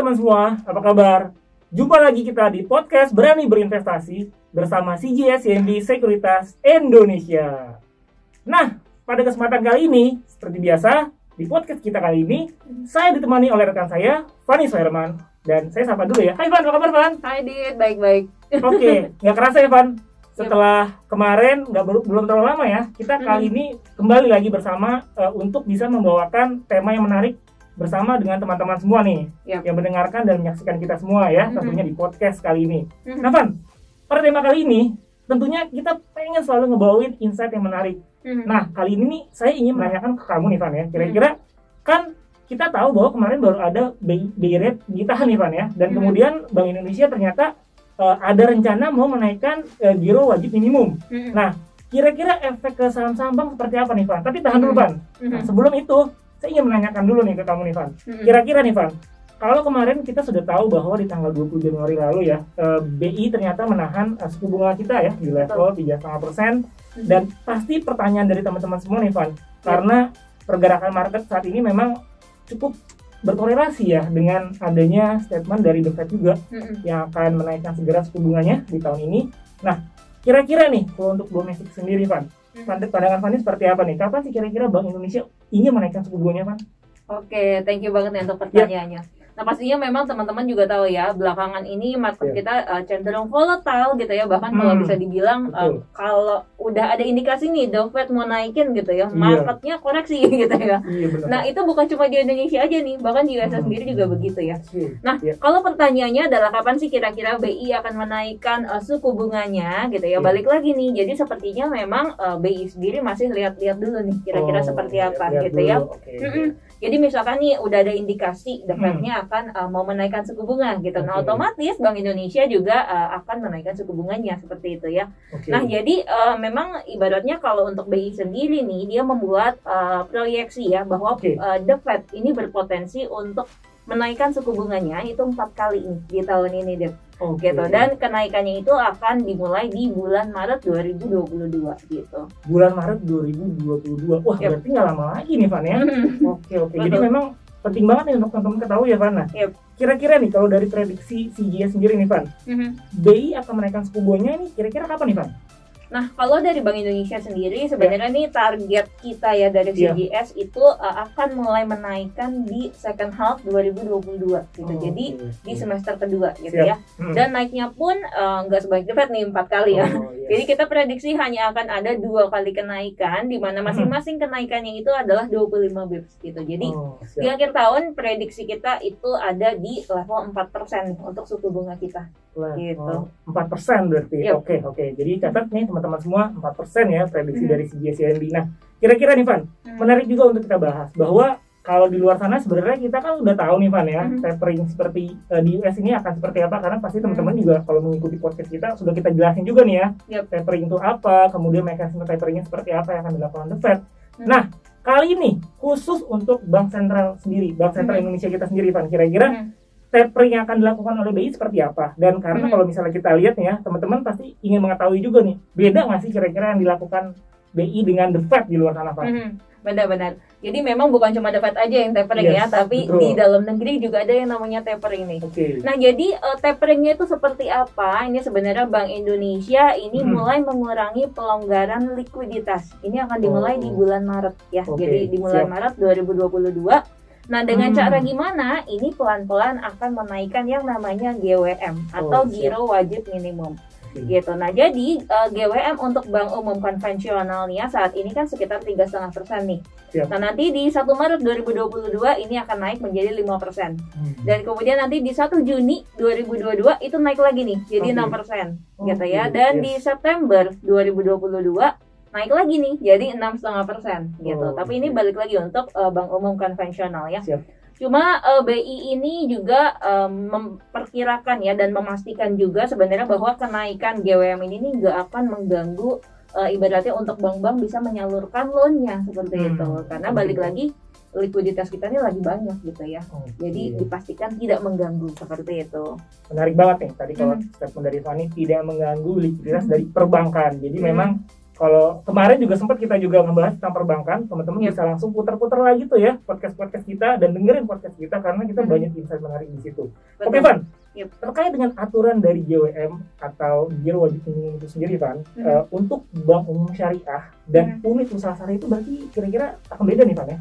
teman-teman semua, apa kabar? Jumpa lagi kita di podcast Berani Berinvestasi bersama CGS CIMB Sekuritas Indonesia. Nah, pada kesempatan kali ini, seperti biasa, di podcast kita kali ini, saya ditemani oleh rekan saya, Fanny Soerman. Dan saya sapa dulu ya. Hai Van, apa kabar Van? Hai Dit, baik-baik. Oke, nggak kerasa ya Van? Setelah kemarin, belum terlalu lama ya, kita kali ini kembali lagi bersama untuk bisa membawakan tema yang menarik bersama dengan teman-teman semua nih yang mendengarkan dan menyaksikan kita semua ya, tentunya di podcast kali ini. Nah Van, pada tema kali ini tentunya kita pengen selalu ngebawain insight yang menarik. Nah kali ini nih saya ingin menanyakan ke kamu nih Van ya, kira-kira kan kita tahu bahwa kemarin baru ada BI rate ditahan nih Van ya, dan kemudian Bank Indonesia ternyata ada rencana mau menaikkan giro wajib minimum. Nah kira-kira efek ke saham-saham bank seperti apa nih Van? Tapi tahan dulu Van. Nah, sebelum itu saya ingin menanyakan dulu nih ke kamu nih Van. Kira-kira nih Van, kalau kemarin kita sudah tahu bahwa di tanggal 20 Januari lalu ya, BI ternyata menahan suku bunga kita ya di level 3,5%. Dan pasti pertanyaan dari teman-teman semua nih Van, karena pergerakan market saat ini memang cukup berkorelasi ya dengan adanya statement dari The Fed juga yang akan menaikkan segera suku bunganya di tahun ini. Nah, kira-kira nih kalau untuk domestik sendiri Van, pandangan Fanny seperti apa nih? Kapan sih kira-kira Bank Indonesia ingin menaikkan suku bunganya, Van? Oke, thank you banget nih untuk pertanyaannya. Nah pastinya memang teman-teman juga tahu ya, belakangan ini market kita cenderung volatile gitu ya. Bahkan kalau bisa dibilang kalau udah ada indikasi nih The Fed mau naikin gitu ya, marketnya koreksi gitu ya. Nah itu bukan cuma di Indonesia aja nih, bahkan di USA sendiri juga begitu ya. Nah kalau pertanyaannya adalah kapan sih kira-kira BI akan menaikkan suku bunganya gitu ya. Balik lagi nih, jadi sepertinya memang BI sendiri masih lihat-lihat dulu nih kira-kira seperti apa gitu ya. Jadi misalkan nih udah ada indikasi The Fed-nya akan mau menaikkan suku bunga gitu. Nah otomatis Bank Indonesia juga akan menaikkan suku bunganya seperti itu ya. Nah jadi memang ibaratnya kalau untuk BI sendiri nih dia membuat proyeksi ya bahwa The Fed ini berpotensi untuk menaikkan suku bunganya itu 4 kali nih di tahun ini deh. Gitu. Dan kenaikannya itu akan dimulai di bulan Maret 2022 gitu. Bulan Maret 2022. Wah, berarti nggak lama lagi nih Van ya. Oke. Jadi memang penting banget nih untuk teman-teman ketahui ya Van. Nah, kira-kira nih kalau dari prediksi CGS sendiri nih Van, BI akan menaikkan suku bunganya ini kira-kira kapan nih Van? Nah, kalau dari Bank Indonesia sendiri sebenarnya nih target kita ya dari CGS itu akan mulai menaikkan di second half 2022 gitu. Jadi di semester kedua gitu ya. Dan naiknya pun nggak sebanyak The Fed nih 4 kali ya. Jadi kita prediksi hanya akan ada 2 kali kenaikan di mana masing-masing kenaikannya itu adalah 25 bps gitu. Jadi di akhir tahun prediksi kita itu ada di level 4% nih untuk suku bunga kita. Gitu. 4% berarti. Oke. Jadi catat nih teman-teman semua 4% ya prediksi dari CGS CIMB. Nah, kira-kira nih Van, menarik juga untuk kita bahas bahwa kalau di luar sana sebenarnya kita kan udah tahu nih Van ya, tapering seperti di US ini akan seperti apa, karena pasti teman-teman juga kalau mengikuti podcast kita sudah kita jelasin juga nih ya, tapering itu apa, kemudian mekanisme taperingnya seperti apa yang akan dilakukan The Fed. Nah, kali ini khusus untuk Bank Sentral sendiri, Bank Sentral Indonesia kita sendiri Van, kira-kira tapering yang akan dilakukan oleh BI seperti apa? Dan karena kalau misalnya kita lihat nih ya, teman-teman pasti ingin mengetahui juga nih, beda nggak sih kira-kira yang dilakukan BI dengan The Fed di luar sana Pak? Benar-benar. Jadi memang bukan cuma The Fed aja yang tapering ya, tapi di dalam negeri juga ada yang namanya tapering nih. Nah jadi taperingnya itu seperti apa? Ini sebenarnya Bank Indonesia ini mulai mengurangi pelonggaran likuiditas. Ini akan dimulai di bulan Maret ya. Jadi di bulan Maret 2022. Nah dengan cara gimana? Ini pelan-pelan akan menaikkan yang namanya GWM atau giro wajib minimum. Gitu. Nah jadi GWM untuk bank umum konvensionalnya saat ini kan sekitar 3,5% nih. Nah nanti di 1 Maret 2022 ini akan naik menjadi 5%. Dan kemudian nanti di 1 Juni 2022 itu naik lagi nih jadi 6% gitu ya. Dan di September 2022 naik lagi nih jadi 6,5% gitu. Tapi ini balik lagi untuk bank umum konvensional ya. Cuma BI ini juga memperkirakan ya dan memastikan juga sebenarnya bahwa kenaikan GWM ini nggak akan mengganggu ibaratnya untuk bank-bank bisa menyalurkan loan-nya seperti itu. Karena balik lagi likuiditas kita ini lagi banyak gitu ya. Jadi dipastikan tidak mengganggu seperti itu. Menarik banget nih tadi kalau statement dari Fanny, tidak mengganggu likuiditas dari perbankan. Jadi memang kalau kemarin juga sempat kita juga ngebahas tentang perbankan, teman-teman bisa langsung putar-putar lagi tuh ya podcast kita dan dengerin podcast kita karena kita banyak insight menarik di situ. Oke, Van. Terkait dengan aturan dari GWM atau Giro Wajib Minimum itu sendiri, Van, untuk bank umum syariah dan unit usaha syariah itu berarti kira-kira akan beda nih, Van ya?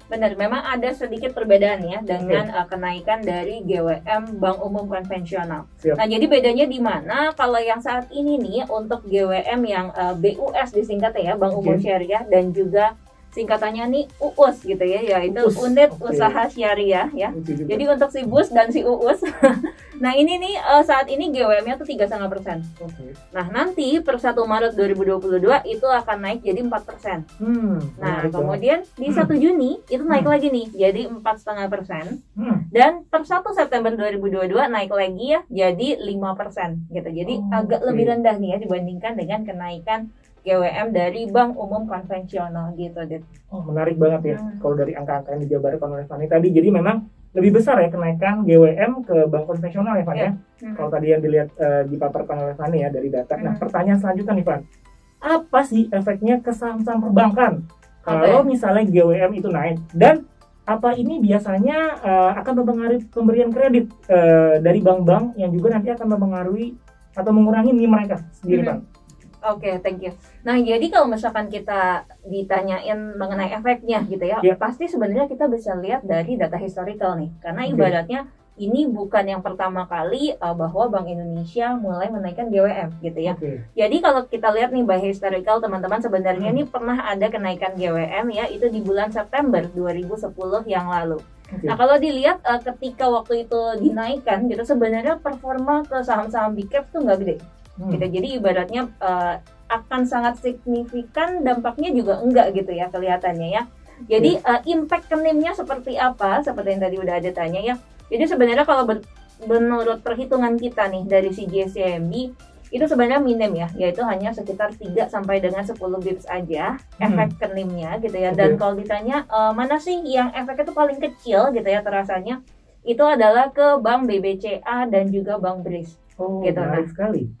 Benar, memang ada sedikit perbedaan ya dengan kenaikan dari GWM bank umum konvensional. Nah, jadi bedanya di mana? Kalau yang saat ini nih untuk GWM yang BUS disingkatnya ya, Bank Umum Syariah, dan juga singkatannya nih UUS gitu ya, yaitu Unit Usaha Syariah ya. Jadi untuk si BUS dan si UUS. Nah ini nih saat ini GWM-nya tuh 3,5%. Nah nanti per 1 Maret 2022 itu akan naik jadi 4%. Nah kemudian di 1 Juni itu naik lagi nih jadi 4,5%. Dan per 1 September 2022 naik lagi ya jadi 5% gitu. Jadi agak lebih rendah nih ya dibandingkan dengan kenaikan GWM dari bank umum konvensional gitu, Dit. Oh, menarik banget ya. Kalau dari angka-angka yang dijabarkan oleh Fani tadi, jadi memang lebih besar ya kenaikan GWM ke bank konvensional ya, Van ya. Kalau tadi yang dilihat dipaparkan oleh Fani ya dari data. Nah, pertanyaan selanjutnya nih, Van. Apa sih efeknya ke saham-saham perbankan kalau misalnya GWM itu naik? Dan apa ini biasanya akan mempengaruhi pemberian kredit dari bank-bank yang juga nanti akan mempengaruhi atau mengurangi NIM mereka sendiri, Van? Oke, thank you. Nah, jadi kalau misalkan kita ditanyain mengenai efeknya gitu ya, pasti sebenarnya kita bisa lihat dari data historical nih. Karena ibaratnya ini bukan yang pertama kali bahwa Bank Indonesia mulai menaikkan GWM gitu ya. Jadi kalau kita lihat nih by historical teman-teman, sebenarnya ini pernah ada kenaikan GWM ya, itu di bulan September 2010 yang lalu. Nah kalau dilihat ketika waktu itu dinaikkan gitu, sebenarnya performa ke saham-saham big cap tuh nggak gede. Gitu. Jadi ibaratnya akan sangat signifikan, dampaknya juga enggak gitu ya kelihatannya ya. Jadi impact ke NIM-nya seperti apa? Seperti yang tadi udah ada tanya ya. Jadi sebenarnya kalau menurut perhitungan kita nih dari CGS-CIMB itu sebenarnya minim ya, yaitu hanya sekitar 3 sampai dengan 10 bips aja efek ke NIM-nya gitu ya. Dan kalau ditanya mana sih yang efeknya itu paling kecil gitu ya terasanya, itu adalah ke Bank BBCA dan juga Bank BRIS. Gitu. Menarik sekali.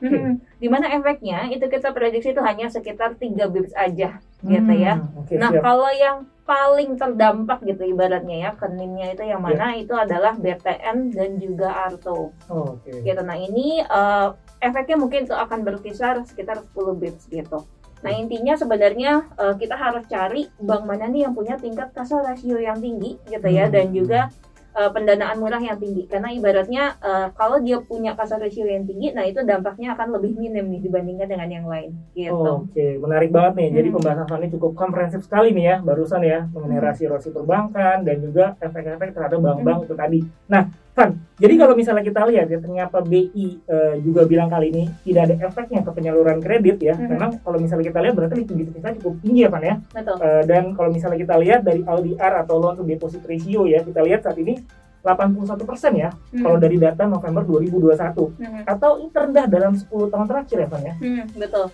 Dimana efeknya itu kita prediksi itu hanya sekitar 3 bips aja gitu ya. Nah kalau yang paling terdampak gitu ibaratnya ya ke NIM-nya itu yang mana itu adalah BTN dan juga Arto. Gitu. Nah ini efeknya mungkin itu akan berkisar sekitar 10 bips gitu. Nah intinya sebenarnya kita harus cari bank mana nih yang punya tingkat kasa rasio yang tinggi gitu ya, dan juga pendanaan murah yang tinggi, karena ibaratnya kalau dia punya kasa rasio yang tinggi, nah itu dampaknya akan lebih minim nih dibandingkan dengan yang lain gitu. Menarik banget nih. Jadi pembahasan Fani cukup komprehensif sekali nih ya barusan ya mengenai rasio-rasio perbankan dan juga efek-efek terhadap bank-bank itu tadi. Nah, Van, jadi kalau misalnya kita lihat ya ternyata BI juga bilang kali ini tidak ada efeknya ke penyaluran kredit ya. Memang kalau misalnya kita lihat berarti likuiditas kita cukup tinggi ya, Van ya. Dan kalau misalnya kita lihat dari LDR atau loan to deposit ratio ya, kita lihat saat ini 81% ya, kalau dari data November 2021, atau terendah dalam 10 tahun terakhir ya, Van ya. Betul.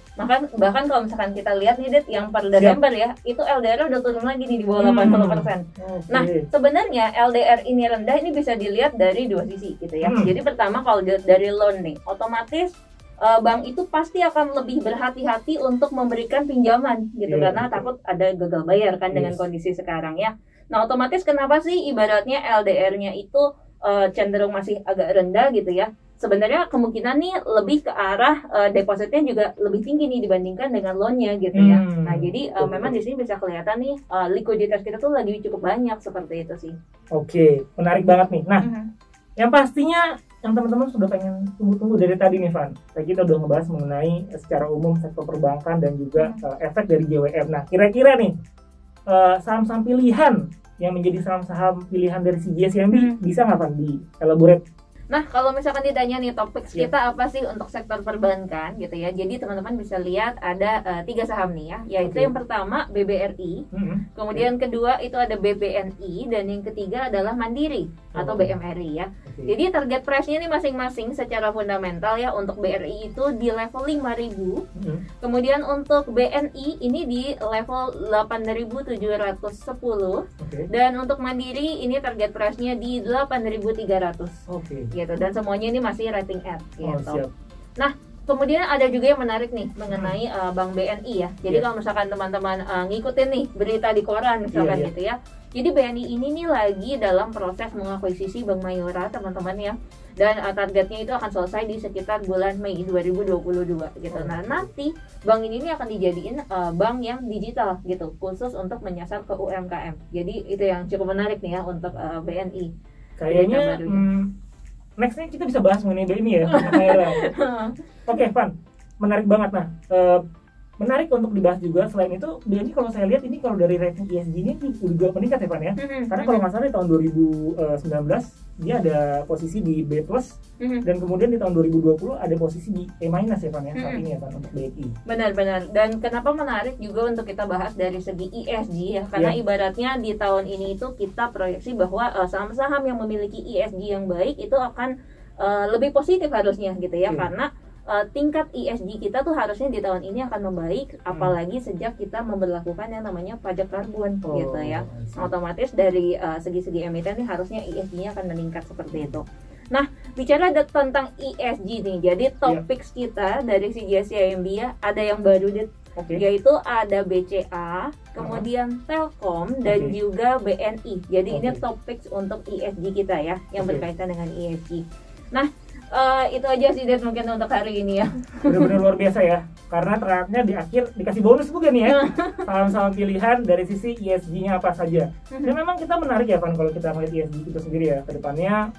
Bahkan kalau misalkan kita lihat nih, Dit, yang per Desember ya, itu LDR udah turun lagi nih di bawah 80%. Nah, sebenarnya LDR ini rendah ini bisa dilihat dari dua sisi gitu ya. Jadi pertama kalau dari loan nih, otomatis bank itu pasti akan lebih berhati-hati untuk memberikan pinjaman gitu, karena takut ada gagal bayar kan dengan kondisi sekarang ya. Nah otomatis kenapa sih ibaratnya LDR-nya itu cenderung masih agak rendah gitu ya. Sebenarnya kemungkinan nih lebih ke arah depositnya juga lebih tinggi nih dibandingkan dengan loan-nya gitu ya. Nah jadi memang di sini bisa kelihatan nih likuiditas kita tuh lagi cukup banyak seperti itu sih. Menarik banget nih. Nah yang pastinya yang teman-teman sudah pengen tunggu-tunggu dari tadi nih, Van. Tadi kita udah ngebahas mengenai secara umum sektor perbankan dan juga efek dari GWM. Nah kira-kira nih saham-saham pilihan yang menjadi saham-saham pilihan dari CGS-CIMB bisa nggak, Van, di elaborate? Nah, kalau misalkan ditanya nih topik kita apa sih untuk sektor perbankan gitu ya. Jadi teman-teman bisa lihat ada 3 saham nih ya. Yaitu yang pertama BBRI, kemudian kedua itu ada BBNI, dan yang ketiga adalah Mandiri atau BMRI ya. Jadi target price-nya ini masing-masing secara fundamental ya. Untuk BRI itu di level 5.000. Kemudian untuk BNI ini di level 8.710. Dan untuk Mandiri ini target price-nya di 8.300. Gitu, dan semuanya ini masih rating F gitu. Nah kemudian ada juga yang menarik nih mengenai Bank BNI ya. Jadi kalau misalkan teman-teman ngikutin nih berita di koran misalkan gitu ya. Jadi BNI ini nih lagi dalam proses mengakuisisi Bank Mayora teman-teman ya. Dan targetnya itu akan selesai di sekitar bulan Mei 2022 gitu. Nah nanti bank ini nih akan dijadiin bank yang digital gitu, khusus untuk menyasar ke UMKM. Jadi itu yang cukup menarik nih ya untuk BNI. Kayaknya nextnya kita bisa bahas mengenai BNI ya. Oke, Van, menarik banget. Nah, menarik untuk dibahas juga. Selain itu, BNI kalau saya lihat ini kalau dari rating ESG-nya juga meningkat ya, Van ya. Karena kalau nggak salah di tahun 2019 dia ada posisi di B+, dan kemudian di tahun 2020 ada posisi di E- ya, Van ya, saat ini ya, Van, untuk BNI. Benar-benar. Dan kenapa menarik juga untuk kita bahas dari segi ESG ya, karena ibaratnya di tahun ini itu kita proyeksi bahwa saham-saham yang memiliki ESG yang baik itu akan lebih positif harusnya gitu ya, karena tingkat ESG kita tuh harusnya di tahun ini akan membaik, apalagi sejak kita memberlakukan yang namanya pajak karbon gitu ya. Otomatis dari segi-segi emiten nih harusnya ESG-nya akan meningkat seperti itu. Nah, bicara tentang ESG nih, jadi topik kita dari CGS-CIMB ya, ada yang baru yaitu ada BCA, kemudian Telkom dan juga BNI. Jadi ini topik untuk ESG kita ya, yang berkaitan dengan ESG. Nah, itu aja sih Dad mungkin untuk hari ini ya. Benar-benar luar biasa ya. Karena ternyata di akhir dikasih bonus juga nih ya. Saham-saham pilihan dari sisi ESG-nya apa saja. Dan memang kita menarik ya, Van, kalau kita melihat ESG itu sendiri ya. Kedepannya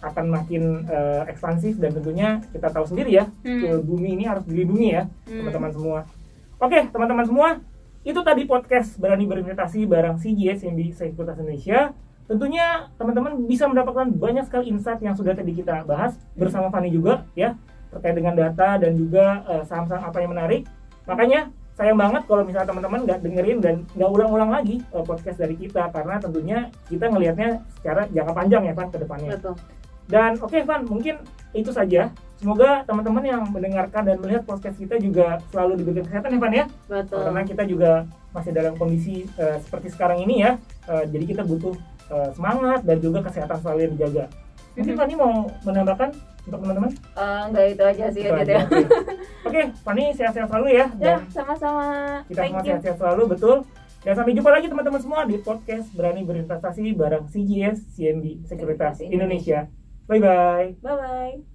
akan makin ekspansif, dan tentunya kita tahu sendiri ya, bumi ini harus dilindungi ya, teman-teman semua. Oke, teman-teman semua, itu tadi podcast Berani Berinvestasi bareng CGS CIMB Sekuritas Indonesia. Tentunya teman-teman bisa mendapatkan banyak sekali insight yang sudah tadi kita bahas bersama Fanny juga ya, terkait dengan data dan juga saham-saham apa yang menarik. Makanya sayang banget kalau misalnya teman-teman nggak dengerin dan nggak ulang-ulang lagi podcast dari kita, karena tentunya kita ngelihatnya secara jangka panjang ya, Van, ke depannya. Betul. Dan oke, Van, mungkin itu saja. Semoga teman-teman yang mendengarkan dan melihat podcast kita juga selalu diberikan kesehatan ya, Van ya. Betul. Karena kita juga masih dalam kondisi seperti sekarang ini ya. Jadi kita butuh semangat dan juga kesehatan selalu yang dijaga. Mungkin Fanny mau menambahkan untuk teman-teman? Enggak, itu aja sih ya. Oke, Fanny sehat-sehat selalu ya. Ya, sama-sama. Kita semua sehat-sehat selalu, betul. Dan sampai jumpa lagi teman-teman semua di podcast Berani Berinvestasi bareng CGS CIMB Sekuritas Indonesia. Bye-bye. Bye-bye.